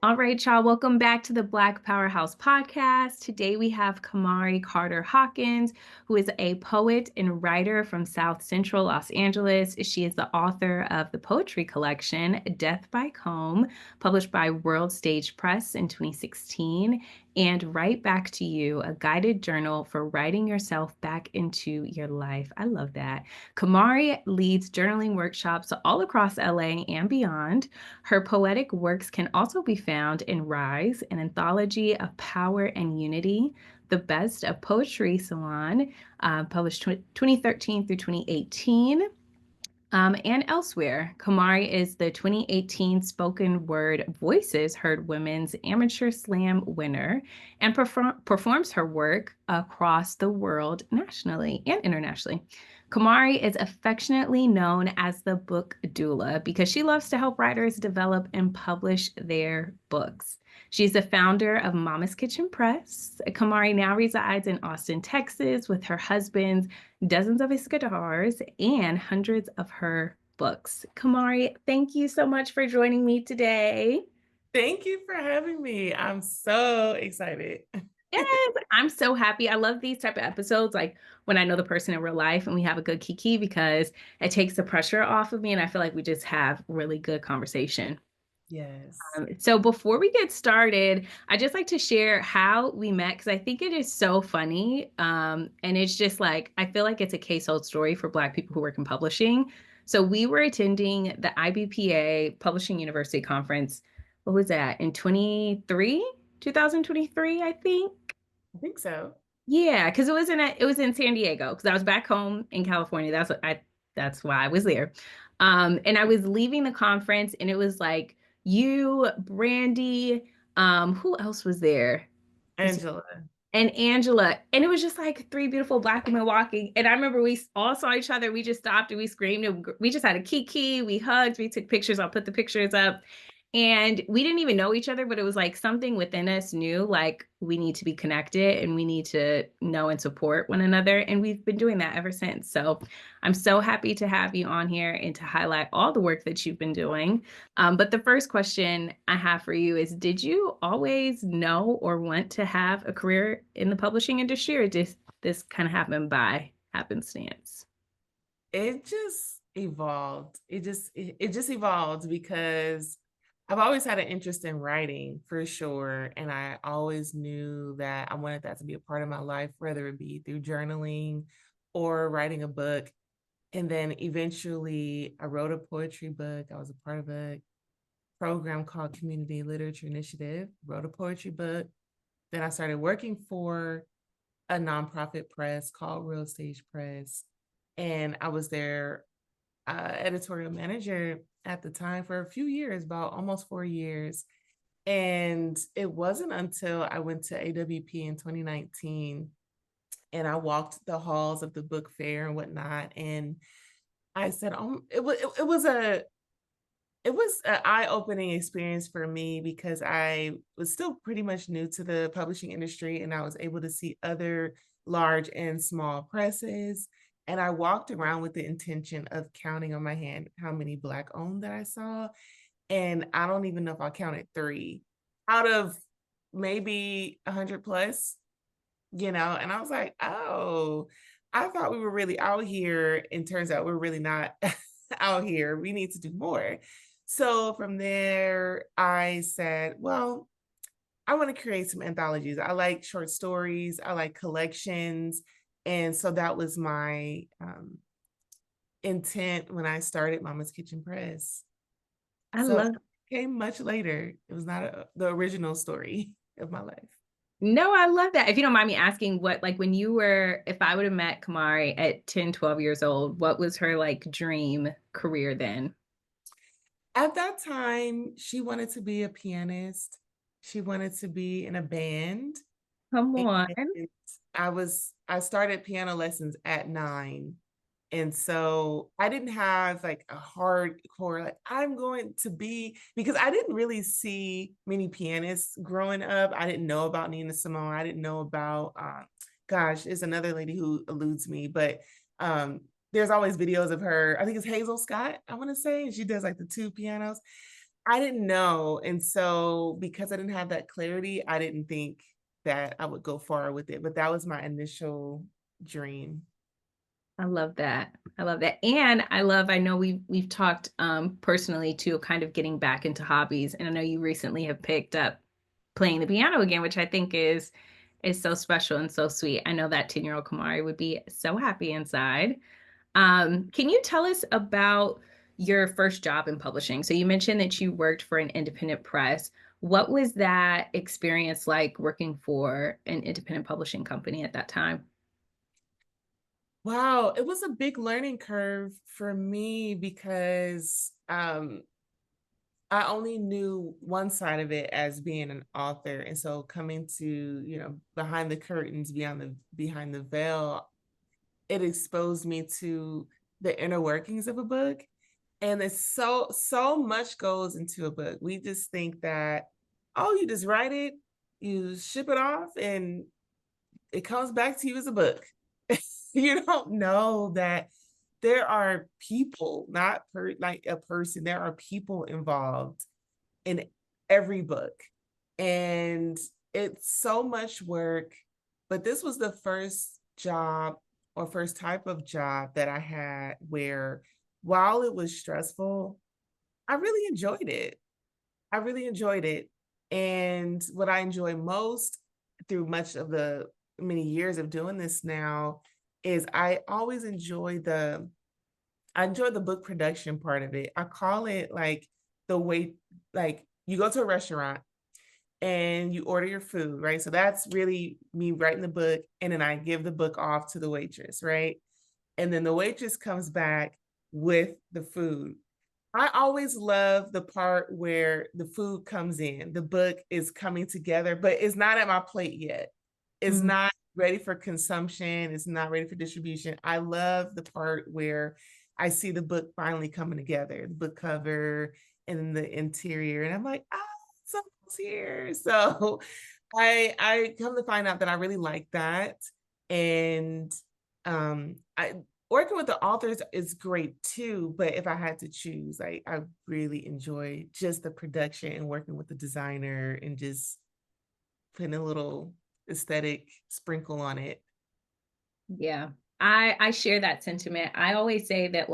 All right, y'all, welcome back to the Black Powerhouse podcast. Today we have Camari Carter Hawkins, who is a poet and writer from South Central Los Angeles. She is the author of the poetry collection Death by Comb, published by World Stage Press in 2016, and Write Back to You, a guided journal for writing yourself back into your life. I love that. Camari leads journaling workshops all across LA and beyond. Her poetic works can also be found in Rise, an anthology of power and unity, The Best of Poetry Salon, published 2013 through 2018. And elsewhere. Camari is the 2018 Spoken Word Voices Heard Women's Amateur Slam winner and performs her work across the world nationally and internationally. Camari is affectionately known as the book doula because she loves to help writers develop and publish their books. She's the founder of Mama's Kitchen Press. Camari now resides in Austin, Texas, with her husband's dozens of his guitars, and hundreds of her books. Camari, thank you so much for joining me today. Thank you for having me. I'm so excited. Yes, I'm so happy. I love these type of episodes, like when I know the person in real life and we have a good kiki because it takes the pressure off of me and I feel like we just have really good conversation. Yes. So before we get started, I just like to share how we met because I think it is so funny. And it's just like, I feel like it's a case-old story for Black people who work in publishing. So we were attending the IBPA Publishing University Conference. What was that? In 2023, I think. I think so. Yeah, because it was in San Diego because I was back home in California. That's why I was there. And I was leaving the conference and it was like you, Brandy, who else was there? Was Angela. and Angela. And it was just like three beautiful Black women walking. And I remember we all saw each other. We just stopped and we screamed. And we just had a kiki. We hugged. We took pictures. I'll put the pictures up. And we didn't even know each other, but it was like something within us knew like we need to be connected and we need to know and support one another. And we've been doing that ever since. So I'm so happy to have you on here and to highlight all the work that you've been doing. But the first question I have for you is, did you always know or want to have a career in the publishing industry, or did this kind of happen by happenstance? It just evolved. It just evolved because I've always had an interest in writing for sure. And I always knew that I wanted that to be a part of my life, whether it be through journaling or writing a book. And then eventually I wrote a poetry book. I was a part of a program called Community Literature Initiative, wrote a poetry book. Then I started working for a nonprofit press called Real Stage Press. And I was their editorial manager at the time for a few years, about almost 4 years. And it wasn't until I went to AWP in 2019 and I walked the halls of the book fair and whatnot. And I said, it was an eye-opening experience for me because I was still pretty much new to the publishing industry and I was able to see other large and small presses. And I walked around with the intention of counting on my hand how many Black owned that I saw. And I don't even know if I counted three out of maybe 100 plus, and I was like, oh, I thought we were really out here. And turns out we're really not out here. We need to do more. So from there, I said, well, I want to create some anthologies. I like short stories, I like collections. And so that was my intent when I started Mama's Kitchen Press. I So love it came much later. It was not the original story of my life. No, I love that. If you don't mind me asking, what, like when you were, if I would have met Kamari at 10, 12 years old, what was her like dream career then? At that time, she wanted to be a pianist. She wanted to be in a band. Come on. And I started piano lessons at 9. And so I didn't have like a hardcore, like I'm going to be, because I didn't really see many pianists growing up. I didn't know about Nina Simone. I didn't know about, gosh, there's another lady who eludes me, but there's always videos of her. I think it's Hazel Scott, I want to say. And she does like the two pianos. I didn't know, and so because I didn't have that clarity, I didn't think that I would go far with it, but that was my initial dream. I love that. I love that. And I know we've talked personally too, kind of getting back into hobbies. And I know you recently have picked up playing the piano again, which I think is so special and so sweet. I know that 10-year-old Kamari would be so happy inside. Can you tell us about your first job in publishing? So you mentioned that you worked for an independent press. What was that experience like working for an independent publishing company at that time? Wow, it was a big learning curve for me because I only knew one side of it as being an author. And so coming to, behind the curtains, behind the veil, it exposed me to the inner workings of a book. And it's so much goes into a book. We just think that, oh, you just write it, you ship it off, and it comes back to you as a book. You don't know that there are people, not like a person, there are people involved in every book. And it's so much work. But this was the first job or first type of job that I had where while it was stressful, I really enjoyed it. I really enjoyed it. And what I enjoy most through much of the many years of doing this now is I enjoy the book production part of it. I call it like the way, like you go to a restaurant and you order your food, right? So that's really me writing the book, and then I give the book off to the waitress, right? And then the waitress comes back with the food. I always love the part where the food comes in, the book is coming together, but it's not at my plate yet. It's Mm. not ready for consumption, it's not ready for distribution. I love the part where I see the book finally coming together, the book cover and then the interior, and I'm like, ah, something's here. So I come to find out that I really like that. And I working with the authors is great too, but if I had to choose, I really enjoy just the production and working with the designer and just putting a little aesthetic sprinkle on it. Yeah. I share that sentiment. I always say that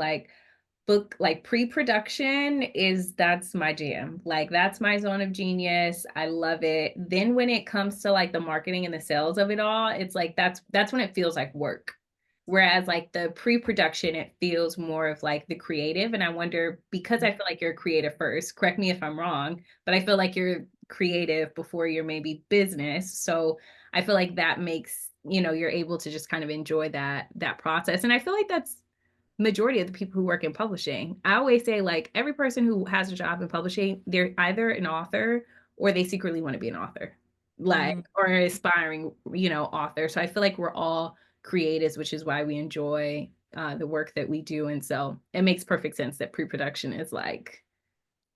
book like pre-production is that's my jam. Like that's my zone of genius. I love it. Then when it comes to like the marketing and the sales of it all, it's like that's when it feels like work. Whereas like the pre-production, it feels more of like the creative. And I wonder, because I feel like you're creative first, correct me if I'm wrong, but I feel like you're creative before you're maybe business. So I feel like that makes, you're able to just kind of enjoy that process. And I feel like that's majority of the people who work in publishing. I always say like every person who has a job in publishing, they're either an author or they secretly want to be an author, like Mhm. or an aspiring, author. So I feel like we're all creatives, which is why we enjoy the work that we do. And so it makes perfect sense that pre-production is like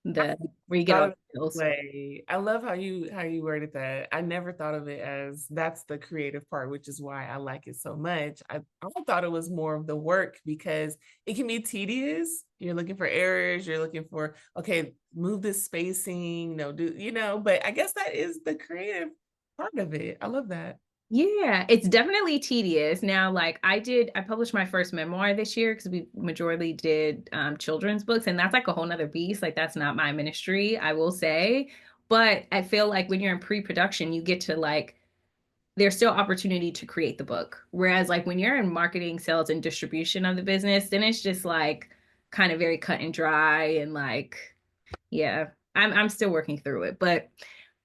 the where you get Thought all of the it skills. that way. I love how you worded that. I never thought of it as that's the creative part, which is why I like it so much. I thought it was more of the work because it can be tedious. You're looking for errors, you're looking for, okay, move this spacing, but I guess that is the creative part of it. I love that. Yeah, it's definitely tedious. Now, like I published my first memoir this year because we majority did children's books, and that's like a whole nother beast. Like that's not my ministry, I will say. But I feel like when you're in pre-production, you get to like there's still opportunity to create the book. Whereas like when you're in marketing, sales, and distribution of the business, then it's just like kind of very cut and dry and like yeah, I'm still working through it, but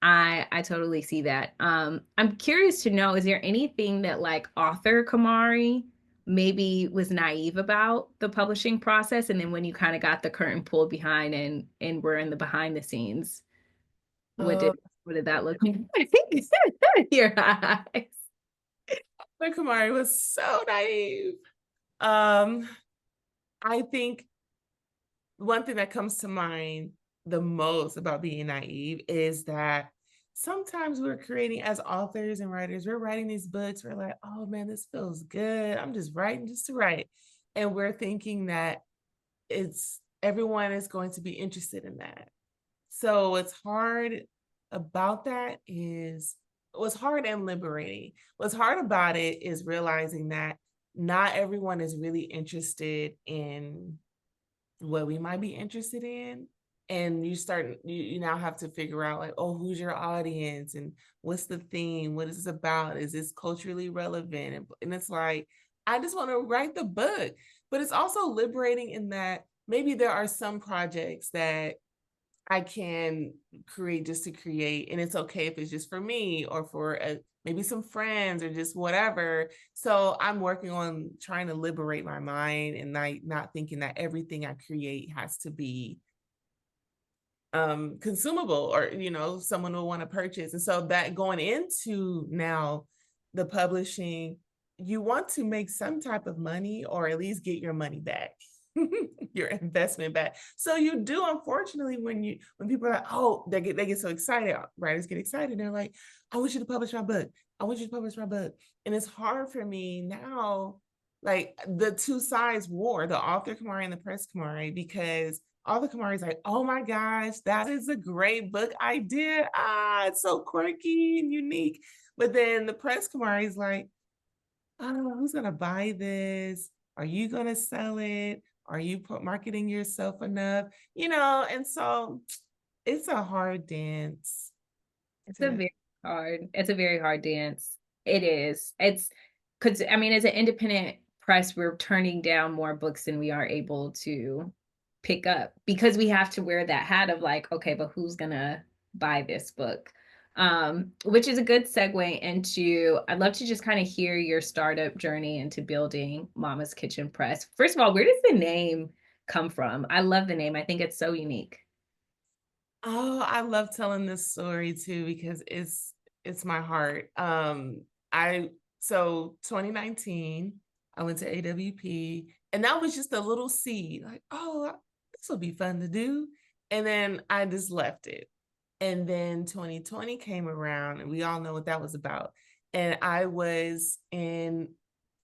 I totally see that. I'm curious to know, is there anything that like author Kamari maybe was naive about the publishing process, and then when you kind of got the curtain pulled behind and we're in the behind the scenes, what Oh, did what did that look like? Your eyes. but Kamari was so naive. Um, I think one thing that comes to mind the most about being naive is that sometimes we're creating as authors and writers, we're writing these books, we're like, oh man, this feels good. I'm just writing just to write. And we're thinking that it's everyone is going to be interested in that. So what's hard about that is what's hard and liberating. What's hard about it is realizing that not everyone is really interested in what we might be interested in. And you now have to figure out like, oh, who's your audience and what's the theme? What is this about? Is this culturally relevant? And it's like, I just want to write the book. But it's also liberating in that maybe there are some projects that I can create just to create, and it's okay if it's just for me or for maybe some friends or just whatever. So I'm working on trying to liberate my mind and not thinking that everything I create has to be consumable or someone will want to purchase. And so that going into now the publishing, you want to make some type of money or at least get your money back. Your investment back. So you do, unfortunately, when people are like, oh, they get so excited, writers get excited, they're like, I want you to publish my book. I want you to publish my book. And it's hard for me now, like the two sides war, the author Camari and the press Camari, because all the Kamari's like, oh my gosh, that is a great book idea. It's so quirky and unique. But then the press Kamari's like, oh, who's gonna buy this? Are you gonna sell it? Are you marketing yourself enough? And so it's a hard dance It's a to. very it's a very hard dance. It is. It's because I mean, as an independent press, we're turning down more books than we are able to pick up because we have to wear that hat of like, okay, but who's gonna buy this book? Which is a good segue into I'd love to just kind of hear your startup journey into building Mama's Kitchen Press. First of all, where does the name come from? I love the name. I think it's so unique. Oh, I love telling this story too because it's my heart. I so 2019, I went to AWP, and that was just a little seed, like, oh, this will be fun to do. And then I just left it. And then 2020 came around, and we all know what that was about. And I was in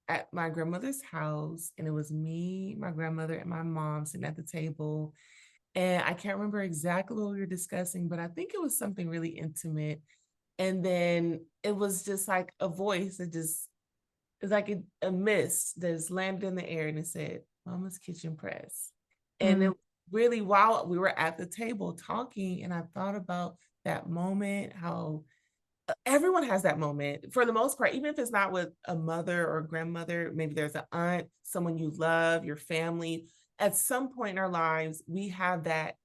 at my grandmother's house, and it was me, my grandmother, and my mom sitting at the table, and I can't remember exactly what we were discussing, but I think it was something really intimate. And then it was just like a voice that just, it's like a mist that just landed in the air and it said, Mama's Kitchen Press. And Mm, it really, while we were at the table talking, and I thought about that moment, how everyone has that moment for the most part, even if it's not with a mother or a grandmother, maybe there's an aunt, someone you love, your family. At some point in our lives, we have that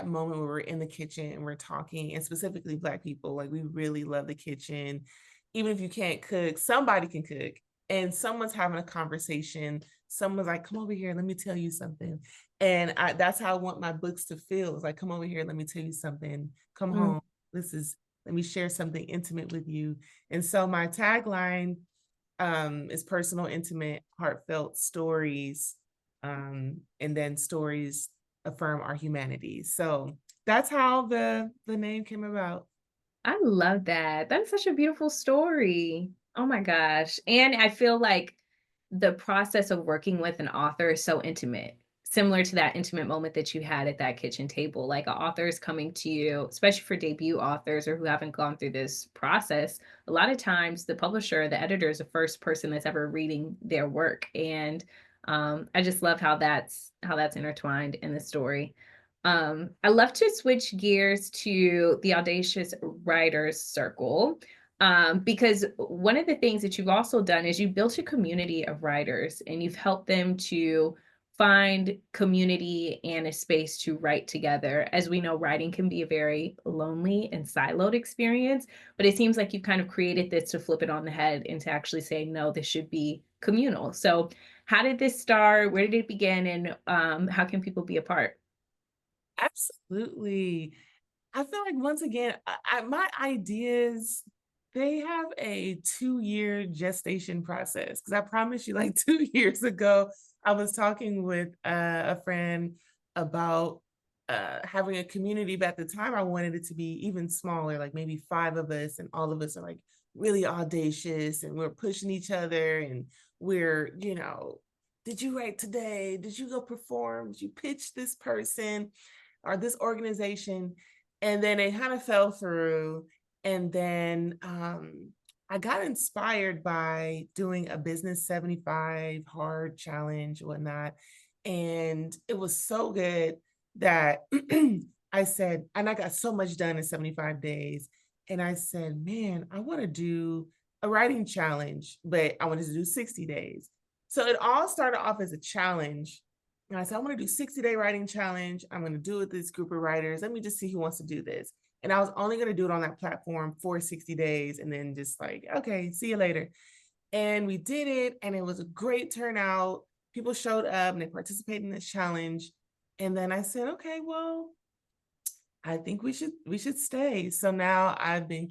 moment where we're in the kitchen and we're talking, and specifically Black people, like we really love the kitchen. Even if you can't cook, somebody can cook, and someone's having a conversation. Someone's like, come over here, let me tell you something. And that's how I want my books to feel. It's like, come over here, let me tell you something. Come mm. home. Let me share something intimate with you. And so my tagline is personal, intimate, heartfelt stories. And then stories affirm our humanity. So that's how the name came about. I love that. That's such a beautiful story. Oh my gosh. And I feel like the process of working with an author is so intimate, similar to that intimate moment that you had at that kitchen table. Like an author is coming to you, especially for debut authors or who haven't gone through this process. A lot of times, the publisher, the editor is the first person that's ever reading their work. And I just love how that's intertwined in the story. I love to switch gears to the Audacious Writers Circle because one of the things that you've also done is you built a community of writers and you've helped them to find community and a space to write together. As we know, writing can be a very lonely and siloed experience, but it seems like you've kind of created this to flip it on the head and to actually say, no, this should be communal. So, how did this start? Where did it begin? And how can people be a part? Absolutely. I feel like once again, my ideas, they have a 2-year gestation process. Because I promise you, like 2 years ago, I was talking with a friend about having a community, but at the time I wanted it to be even smaller, like maybe 5 of us, and all of us are like really audacious and we're pushing each other, and we're, did you write today? Did you go perform? Did you pitch this person? or this organization. And then it kind of fell through. And then I got inspired by doing a business 75 hard challenge, whatnot. And it was so good that I said, and I got so much done in 75 days. And I said, man, I want to do a writing challenge, but I wanted to do 60 days. So it all started off as a challenge. And I said, I want to do 60-day writing challenge. I'm going to do it with this group of writers. Let me just see who wants to do this. And I was only going to do it on that platform for 60 days and then just like, okay, see you later. And we did it. And it was a great turnout. People showed up and they participated in this challenge. And then I said, okay, well, I think we should stay. So now I've been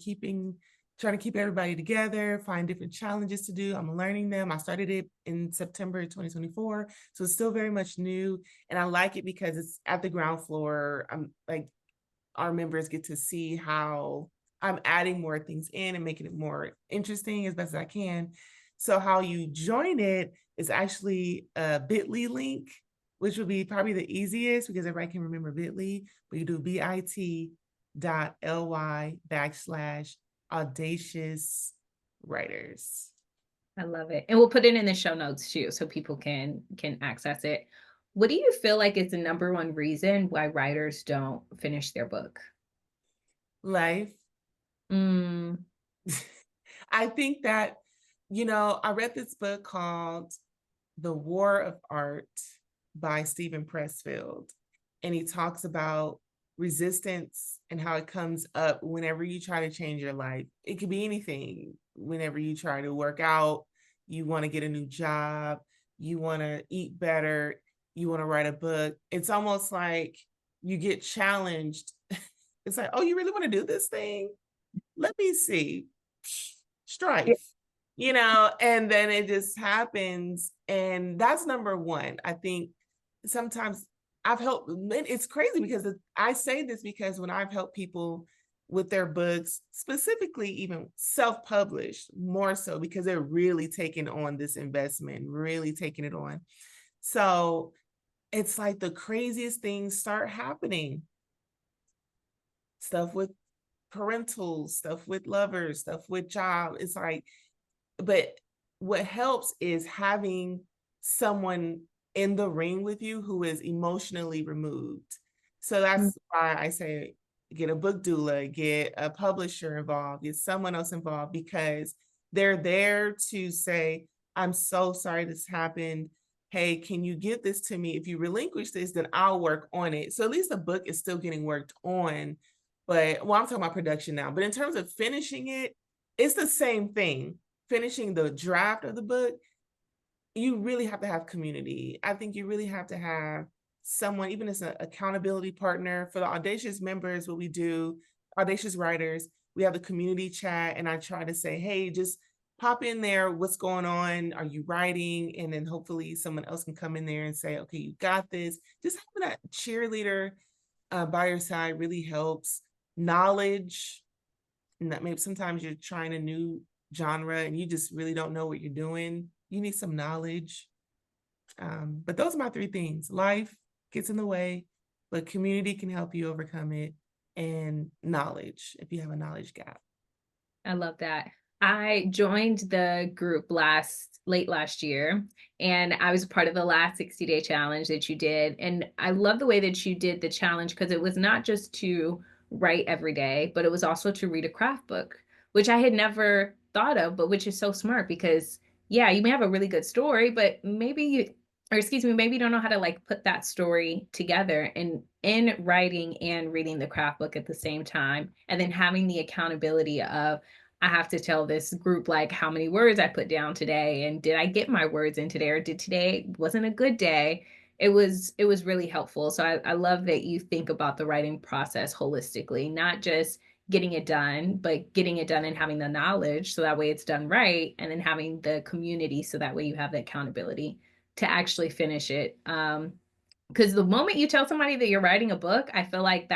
trying to keep everybody together, find different challenges to do. I'm learning them. I started it in September 2024. So it's still very much new. And I like it because it's at the ground floor. I'm like, our members get to see how I'm adding more things in and making it more interesting as best as I can. So how you join it is actually a bit.ly link, which would be probably the easiest because everybody can remember bit.ly, but you do bit.ly/audacious writers. I love it. And we'll put it in the show notes too so people can access it. What do you feel like is the number one reason why writers don't finish their book? Life. Mm, I think that, I read this book called The War of Art by Stephen Pressfield. And he talks about resistance and how it comes up whenever you try to change your life. It could be anything. Whenever you try to work out, you want to get a new job, you want to eat better, you want to write a book. It's almost like you get challenged. It's like, oh, you really want to do this thing? Let me see. yeah, Strife, and then it just happens. And that's number one. I think sometimes I've helped, it's crazy because I say this because when I've helped people with their books, specifically even self-published, more so because they're really taking on this investment, really taking it on. So it's like the craziest things start happening. Stuff with parental, stuff with lovers, stuff with job. It's like, but what helps is having someone in the ring with you who is emotionally removed. So mm, that's why I say get a book doula, get a publisher involved, get someone else involved, because they're there to say, I'm so sorry this happened. Hey, can you give this to me? If you relinquish this, then I'll work on it. So at least the book is still getting worked on. But well, I'm talking about production now. But in terms of finishing it, it's the same thing. Finishing the draft of the book, you really have to have community. I think you really have to have someone, even as an accountability partner for the Audacious members. What we do, Audacious writers, we have the community chat, and I try to say, hey, just pop in there. What's going on? Are you writing? And then hopefully someone else can come in there and say, okay, you got this. Just having that cheerleader by your side really helps. Knowledge, and that maybe sometimes you're trying a new genre and you just really don't know what you're doing. You need some knowledge. But those are my three things. Life gets in the way, but community can help you overcome it, and knowledge if you have a knowledge gap. I love that. I joined the group late last year, and I was part of the last 60-day challenge that you did. And I love the way that you did the challenge because it was not just to write every day, but it was also to read a craft book, which I had never thought of, but which is so smart because yeah, you may have a really good story, but maybe you, or excuse me, maybe you don't know how to like put that story together. And in writing and reading the craft book at the same time, and then having the accountability of I have to tell this group like how many words I put down today and did I get my words in today, or did today wasn't a good day. It was really helpful. So I love that you think about the writing process holistically, not just getting it done, but getting it done and having the knowledge so that way it's done right, and then having the community so that way you have the accountability to actually finish it. Because the moment you tell somebody that you're writing a book, I feel like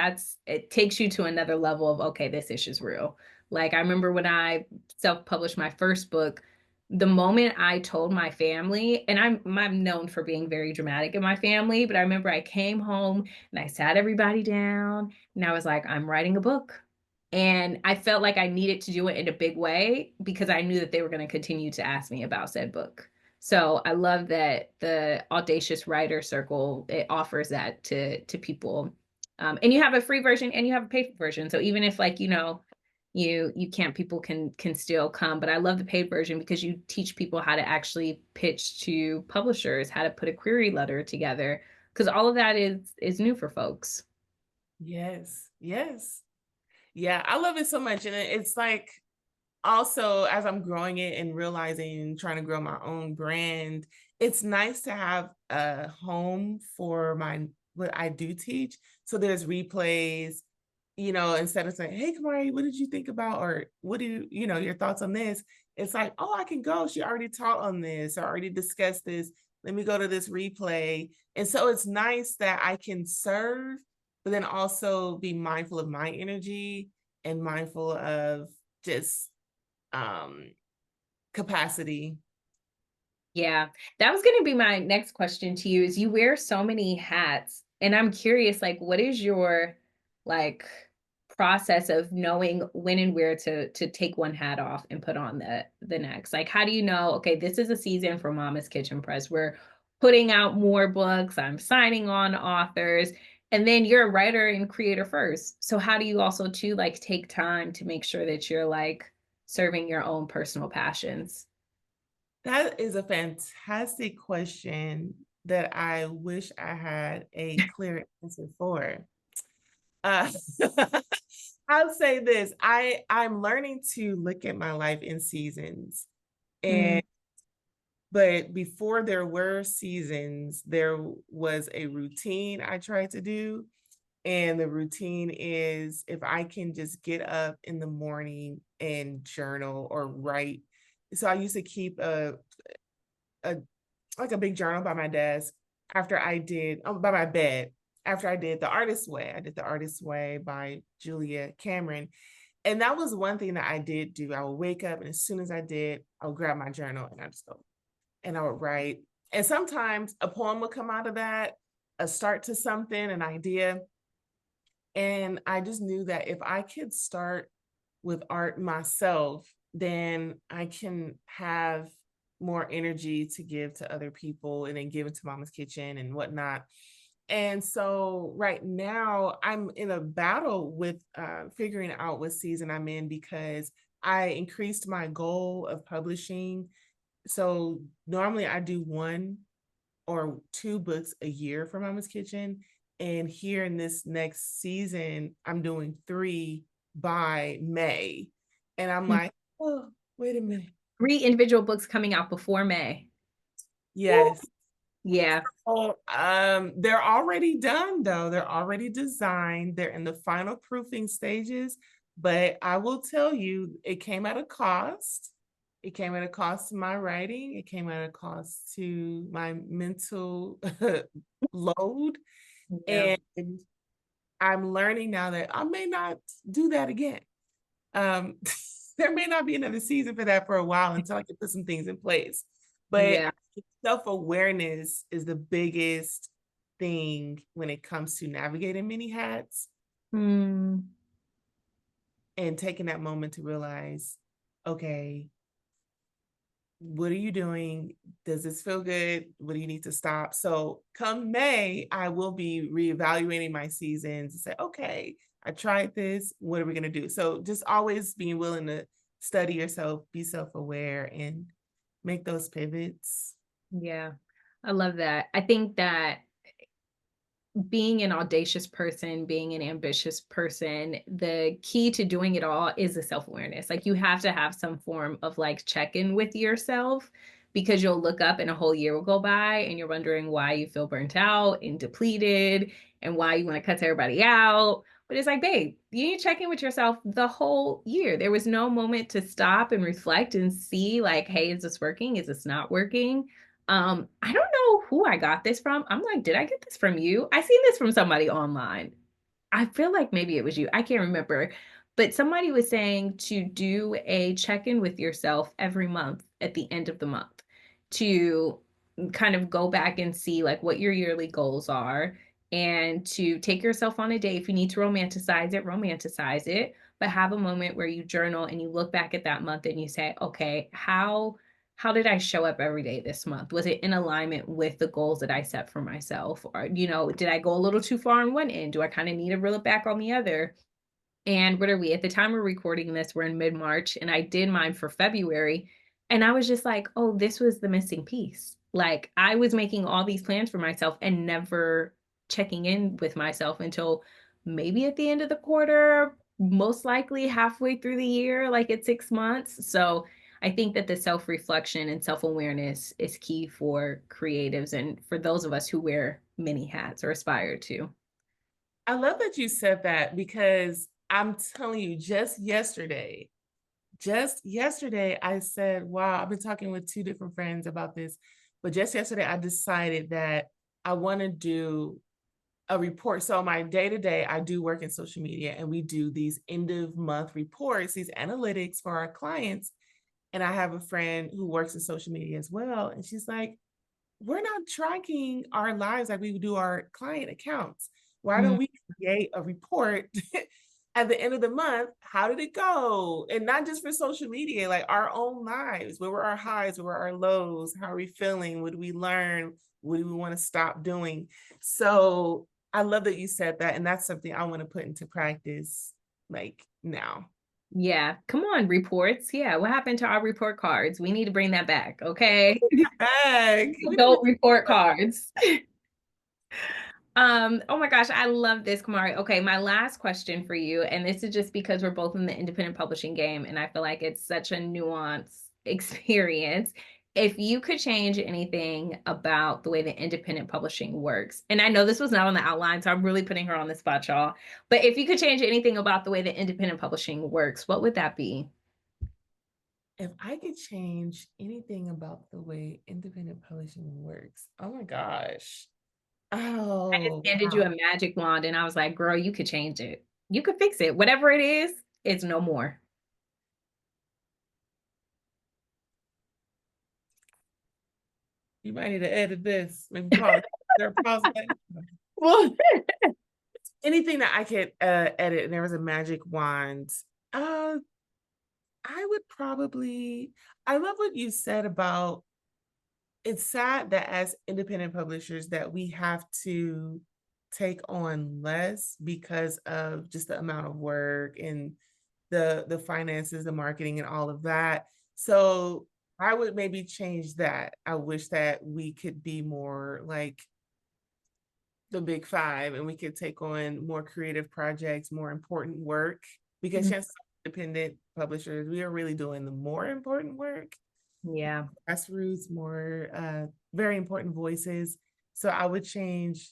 it takes you to another level of, okay, this issue's real. Like I remember when I self-published my first book, the moment I told my family, and I'm known for being very dramatic in my family, but I remember I came home and I sat everybody down and I was like, I'm writing a book. And I felt like I needed to do it in a big way because I knew that they were going to continue to ask me about said book. So I love that the Audacious Writer Circle, it offers that to people. And you have a free version and you have a paid version. So even if, like, you can't, people can still come. But I love the paid version because you teach people how to actually pitch to publishers, how to put a query letter together, because all of that is new for folks. Yes, yes. Yeah, I love it so much. And it's like also as I'm growing it and realizing trying to grow my own brand, it's nice to have a home for my what I do teach. So there's replays, instead of saying, "Hey, Kamari, what did you think about?" or "What do your thoughts on this?" It's like, "Oh, I can go. She already taught on this or already discussed this. Let me go to this replay." And so it's nice that I can serve, but then also be mindful of my energy and mindful of just um capacity. Yeah, that was going to be my next question to you is you wear so many hats and I'm curious, like, what is your like process of knowing when and where to take one hat off and put on the next? Like, how do you know, okay, this is a season for Mama's Kitchen Press. We're putting out more books, I'm signing on authors, and then you're a writer and creator first. So how do you also too like take time to make sure that you're like serving your own personal passions? That is a fantastic question that I wish I had a clear answer for. Uh, I'll say this. I'm learning to look at my life in seasons. Mm. And but before there were seasons, there was a routine I tried to do. And the routine is if I can just get up in the morning and journal or write. So I used to keep a like a big journal by my desk after I did by my bed after I did The Artist's Way. I did The Artist's Way by Julia Cameron. And that was one thing that I did do. I would wake up and as soon as I did, I would grab my journal and I just go and I would write. And sometimes a poem would come out of that, a start to something, an idea. And I just knew that if I could start with art myself, then I can have more energy to give to other people and then give it to Mama's Kitchen and whatnot. And so right now I'm in a battle with figuring out what season I'm in because I increased my goal of publishing. So normally I do one or two books a year for Mama's Kitchen. And here in this next season, I'm doing three by May. And I'm Mm. like, oh, wait a minute. 3 individual books coming out before May. Woo. Yes. Yeah. Oh, they're already done though. They're already designed. They're in the final proofing stages. But I will tell you, it came at a cost. It came at a cost to my writing. It came at a cost to my mental load. Yeah. And I'm learning now that I may not do that again. Um, there may not be another season for that for a while until I can put some things in place. But Yeah. self-awareness is the biggest thing when it comes to navigating many hats Mm. and taking that moment to realize, okay, what are you doing? Does this feel good? What do you need to stop? So come May, I will be reevaluating my seasons and say, okay, I tried this. What are we going to do? So just always being willing to study yourself, be self-aware, and make those pivots. Yeah. I love that. I think that being an audacious person, being an ambitious person, the key to doing it all is the self-awareness. Like you have to have some form of like check-in with yourself because you'll look up and a whole year will go by and you're wondering why you feel burnt out and depleted and why you want to cut everybody out. But it's like, babe, you need to check in with yourself the whole year. There was no moment to stop and reflect and see like, hey, is this working? Is this not working? I don't know who I got this from. I'm like, did I get this from you? I seen this from somebody online. I feel like maybe it was you. I can't remember. But somebody was saying to do a check-in with yourself every month at the end of the month to kind of go back and see like what your yearly goals are, and to take yourself on a day. If you need to romanticize it, but have a moment where you journal and you look back at that month and you say, okay, how did I show up every day this month? Was it in alignment with the goals that I set for myself? Or, did I go a little too far on one end? Do I kind of need to reel it back on the other? And what are we? At the time we're recording this, we're in mid-March, and I did mine for February. And I was just like, oh, this was the missing piece. Like I was making all these plans for myself and never checking in with myself until maybe at the end of the quarter, most likely halfway through the year, like at 6 months. So I think that the self-reflection and self-awareness is key for creatives and for those of us who wear many hats or aspire to. I love that you said that because I'm telling you, just yesterday, I said, wow, I've been talking with two different friends about this, but just yesterday, I decided that I want to do a report. So my day to day, I do work in social media and we do these end of month reports, these analytics for our clients. And I have a friend who works in social media as well. And she's like, we're not tracking our lives like we would do our client accounts. Why don't we create a report at the end of the month? How did it go? And not just for social media, like our own lives. Where were our highs? Where were our lows? How are we feeling? What did we learn? What do we want to stop doing? So I love that you said that. And that's something I want to put into practice like now. Yeah, come on, reports. Yeah, what happened to our report cards? We need to bring that back, okay? Heck. Adult report cards. Oh my gosh, I love this, Kamari. Okay, my last question for you, and this is just because we're both in the independent publishing game, and I feel like it's such a nuanced experience. If you could change anything about the way the independent publishing works, and I know this was not on the outline, so I'm really putting her on the spot, y'all. But if you could change anything about the way the independent publishing works, what would that be? If I could change anything about the way independent publishing works, oh my gosh. I just Oh, handed you a wow. magic wand and I was like, girl, you could change it. You could fix it. Whatever it is, it's no more. You might need to edit this. Maybe pause. There a pause button? Well, Anything that I could edit and there was a magic wand. Uh, I would probably, I love what you said about it's sad that as independent publishers that we have to take on less because of just the amount of work and the finances, the marketing and all of that. So I would maybe change that. I wish that we could be more like the big five and we could take on more creative projects, more important work because chances are independent publishers, we are really doing the more important work, yeah. grassroots, more very important voices. So I would change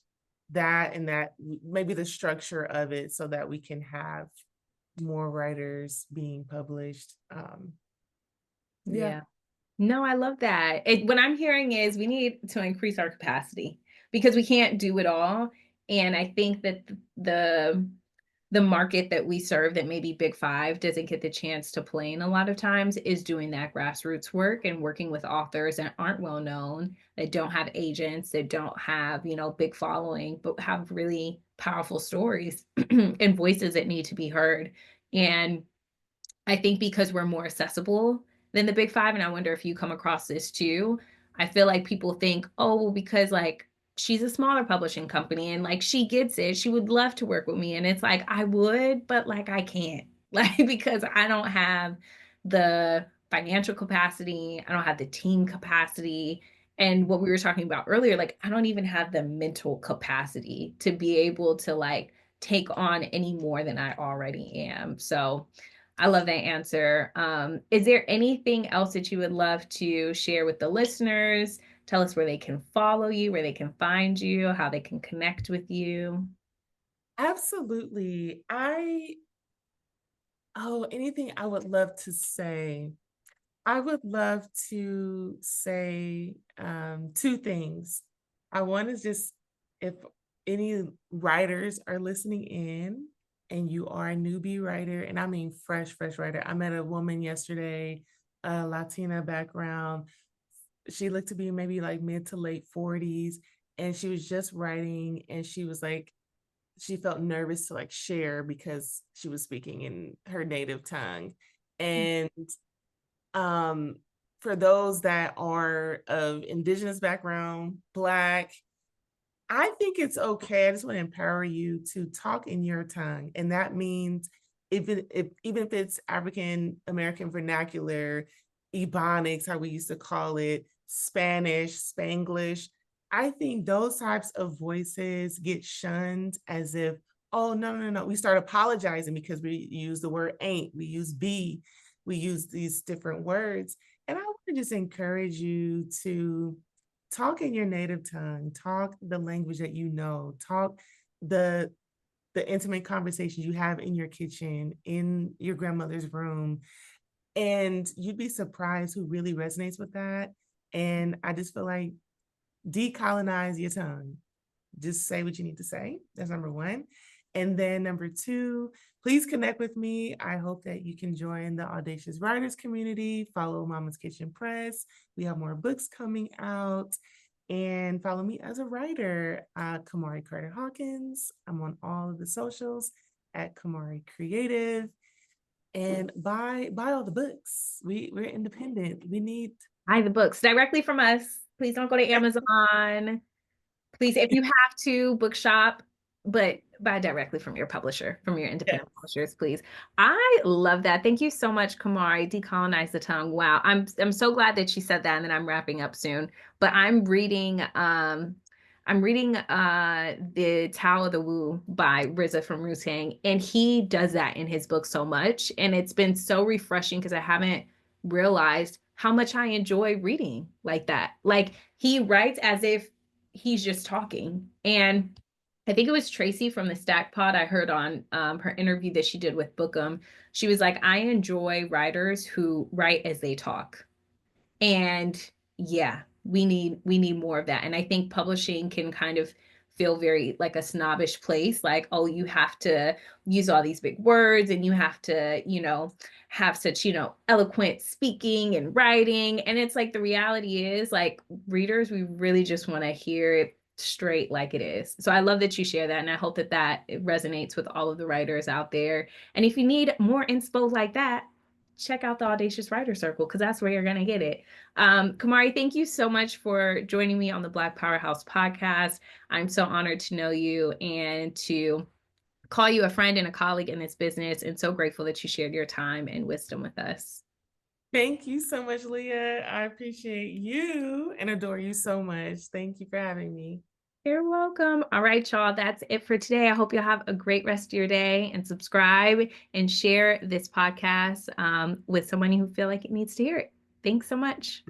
that and that maybe the structure of it so that we can have more writers being published. Yeah. Yeah. No, I love that. What I'm hearing is we need to increase our capacity because we can't do it all. And I think that the market that we serve that maybe Big Five doesn't get the chance to play in a lot of times is doing that grassroots work and working with authors that aren't well known, that don't have agents, that don't have, big following, but have really powerful stories and voices that need to be heard. And I think because we're more accessible than the Big Five, and I wonder if you come across this too. I feel like people think, oh, well, because like she's a smaller publishing company and like she gets it, she would love to work with me. And it's like, I would, but like I can't, like because I don't have the financial capacity, I don't have the team capacity. And what we were talking about earlier, like I don't even have the mental capacity to be able to like take on any more than I already am. So I love that answer. Is there anything else that you would love to share with the listeners? Tell us where they can follow you, where they can find you, how they can connect with you. Absolutely. Anything I would love to say. I would love to say two things. I want to just, if any writers are listening in and you are a newbie writer, and I mean fresh writer. I met a woman yesterday Latina background. She looked to be maybe like mid to late 40s, and she was just writing, and she was like, she felt nervous to like share because she was speaking in her native tongue. And um for those that are of indigenous background, Black, I think it's okay. I just want to empower you to talk in your tongue. And that means even if it's African American vernacular, Ebonics, how we used to call it, Spanish, Spanglish, I think those types of voices get shunned as if, oh, no, no, no. We start apologizing because we use the word ain't, we use be, we use these different words. And I want to just encourage you to talk in your native tongue, talk the language that you know, talk the the intimate conversations you have in your kitchen, in your grandmother's room, and you'd be surprised who really resonates with that. And I just feel like decolonize your tongue. Just say what you need to say. That's number one. And then number two, please connect with me. I hope that you can join the Audacious Writers community, follow Mama's Kitchen Press. We have more books coming out. And follow me as a writer, Camari Carter Hawkins. I'm on all of the socials at Camari Creative. And buy all the books. We're independent. We need. Buy the books directly from us. Please don't go to Amazon. Please, if you have to, bookshop, but buy directly from your publisher, from your Yes. independent publishers, please. I love that. Thank you so much, Kamari. Decolonize the tongue. Wow. I'm so glad that you said that, and then I'm wrapping up soon. But I'm reading The Tao of the Wu by Riza from Wu-Tang, and he does that in his book so much. And it's been so refreshing because I haven't realized how much I enjoy reading like that. Like he writes as if he's just talking. And I think it was Tracy from the Stack Pod I heard on her interview that she did with Bookham. She was like, I enjoy writers who write as they talk. And yeah, we need more of that. And I think publishing can kind of feel very like a snobbish place, like, oh, you have to use all these big words and you have to, have such, eloquent speaking and writing. And it's like the reality is like readers, we really just want to hear it straight like it is. So I love that you share that, and I hope that it resonates with all of the writers out there. And if you need more inspo like that, check out the Audacious Writer Circle, because that's where you're going to get it. Kamari, thank you so much for joining me on the Black Powerhouse podcast. I'm so honored to know you and to call you a friend and a colleague in this business, and so grateful that you shared your time and wisdom with us. Thank you so much, Leah. I appreciate you and adore you so much. Thank you for having me. You're welcome. All right, y'all. That's it for today. I hope you'll have a great rest of your day, and subscribe and share this podcast with someone who feel like it needs to hear it. Thanks so much.